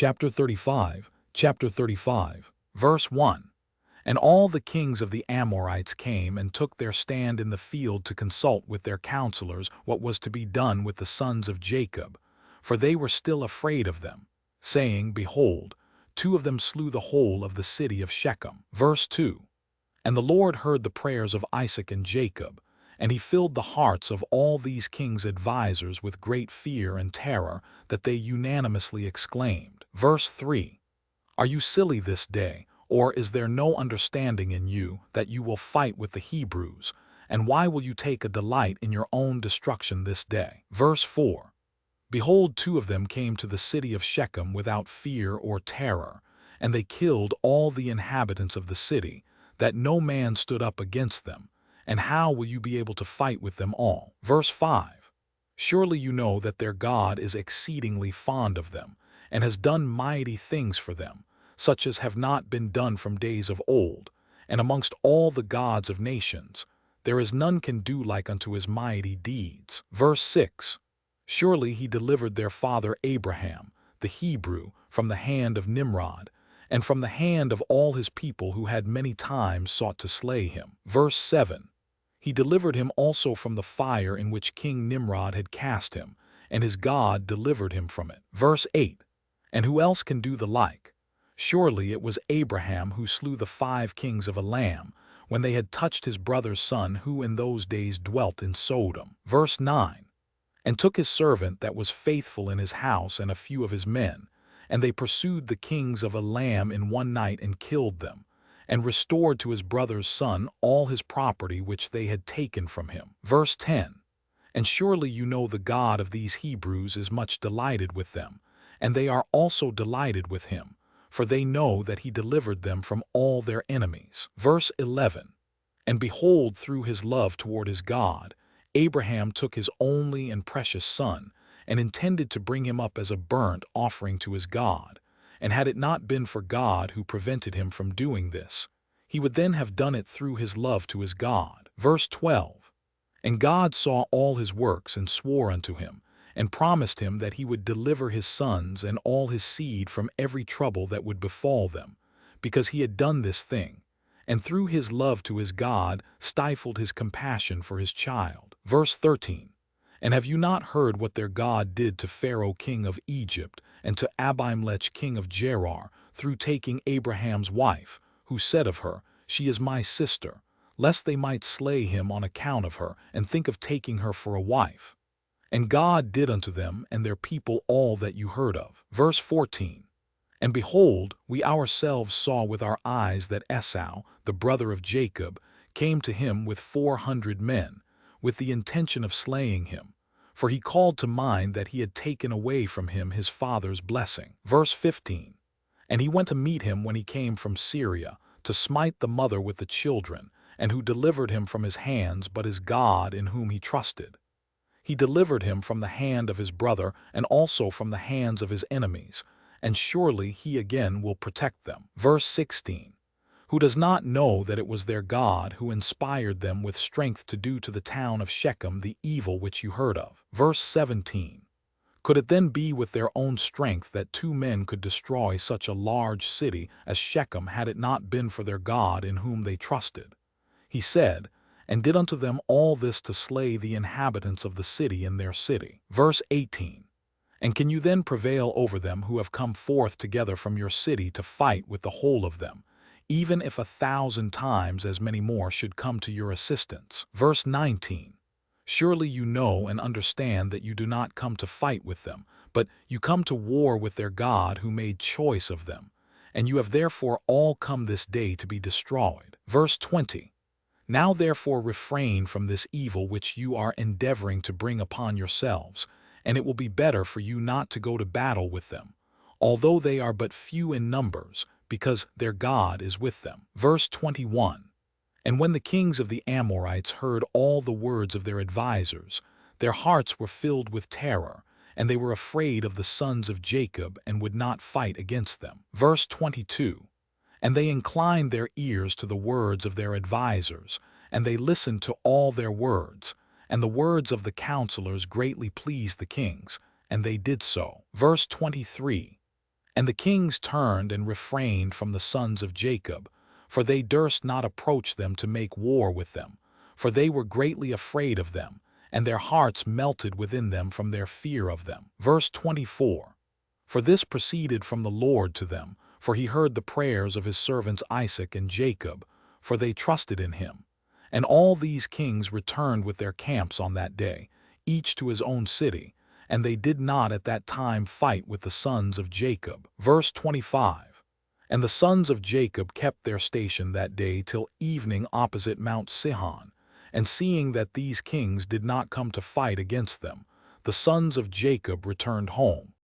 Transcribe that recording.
Chapter 35, verse 1. And all the kings of the Amorites came and took their stand in the field to consult with their counselors what was to be done with the sons of Jacob, for they were still afraid of them, saying, Behold, 2 of them slew the whole of the city of Shechem. Verse 2. And the Lord heard the prayers of Isaac and Jacob, and he filled the hearts of all these kings' advisers with great fear and terror, that they unanimously exclaimed. Verse 3. Are you silly this day, or is there no understanding in you, that you will fight with the Hebrews? And why will you take a delight in your own destruction this day? Verse 4. Behold, 2 of them came to the city of Shechem without fear or terror, and they killed all the inhabitants of the city, that no man stood up against them. And how will you be able to fight with them all? Verse 5. Surely you know that their God is exceedingly fond of them, and has done mighty things for them, such as have not been done from days of old. And amongst all the gods of nations, there is none can do like unto his mighty deeds. Verse 6. Surely he delivered their father Abraham, the Hebrew, from the hand of Nimrod, and from the hand of all his people who had many times sought to slay him. Verse 7. He delivered him also from the fire in which King Nimrod had cast him, and his God delivered him from it. Verse 8. And who else can do the like? Surely it was Abraham who slew the 5 kings of Elam, when they had touched his brother's son who in those days dwelt in Sodom. Verse 9. And took his servant that was faithful in his house and a few of his men, and they pursued the kings of Elam in one night and killed them, and restored to his brother's son all his property which they had taken from him. Verse 10. And surely you know the God of these Hebrews is much delighted with them, and they are also delighted with him, for they know that he delivered them from all their enemies. Verse 11. And behold, through his love toward his God, Abraham took his only and precious son, and intended to bring him up as a burnt offering to his God. And had it not been for God who prevented him from doing this, he would then have done it through his love to his God. Verse 12. And God saw all his works and swore unto him, and promised him that he would deliver his sons and all his seed from every trouble that would befall them, because he had done this thing, and through his love to his God stifled his compassion for his child. Verse 13. And have you not heard what their God did to Pharaoh king of Egypt, and to Abimelech king of Gerar, through taking Abraham's wife, who said of her, She is my sister, lest they might slay him on account of her, and think of taking her for a wife? And God did unto them and their people all that you heard of. Verse 14. And behold, we ourselves saw with our eyes that Esau, the brother of Jacob, came to him with 400 men, with the intention of slaying him, for he called to mind that he had taken away from him his father's blessing. Verse 15. And he went to meet him when he came from Syria, to smite the mother with the children, and who delivered him from his hands, but his God in whom he trusted. He delivered him from the hand of his brother, and also from the hands of his enemies, and surely he again will protect them. Verse 16. Who does not know that it was their God who inspired them with strength to do to the town of Shechem the evil which you heard of? Verse 17. Could it then be with their own strength that 2 men could destroy such a large city as Shechem, had it not been for their God in whom they trusted? He said, and did unto them all this to slay the inhabitants of the city in their city. Verse 18. And can you then prevail over them who have come forth together from your city to fight with the whole of them, even if 1,000 times as many more should come to your assistance? Verse 19. Surely you know and understand that you do not come to fight with them, but you come to war with their God who made choice of them, and you have therefore all come this day to be destroyed. Verse 20. Now therefore refrain from this evil which you are endeavoring to bring upon yourselves, and it will be better for you not to go to battle with them, although they are but few in numbers, because their God is with them. Verse 21. And when the kings of the Amorites heard all the words of their advisers, their hearts were filled with terror, and they were afraid of the sons of Jacob and would not fight against them. Verse 22. And they inclined their ears to the words of their advisers, and they listened to all their words, and the words of the counselors greatly pleased the kings, and they did so. Verse 23. And the kings turned and refrained from the sons of Jacob, for they durst not approach them to make war with them, for they were greatly afraid of them, and their hearts melted within them from their fear of them. Verse 24. For this proceeded from the Lord to them, for he heard the prayers of his servants Isaac and Jacob, for they trusted in him. And all these kings returned with their camps on that day, each to his own city, and they did not at that time fight with the sons of Jacob. Verse 25. And the sons of Jacob kept their station that day till evening opposite Mount Sihon, and seeing that these kings did not come to fight against them, the sons of Jacob returned home,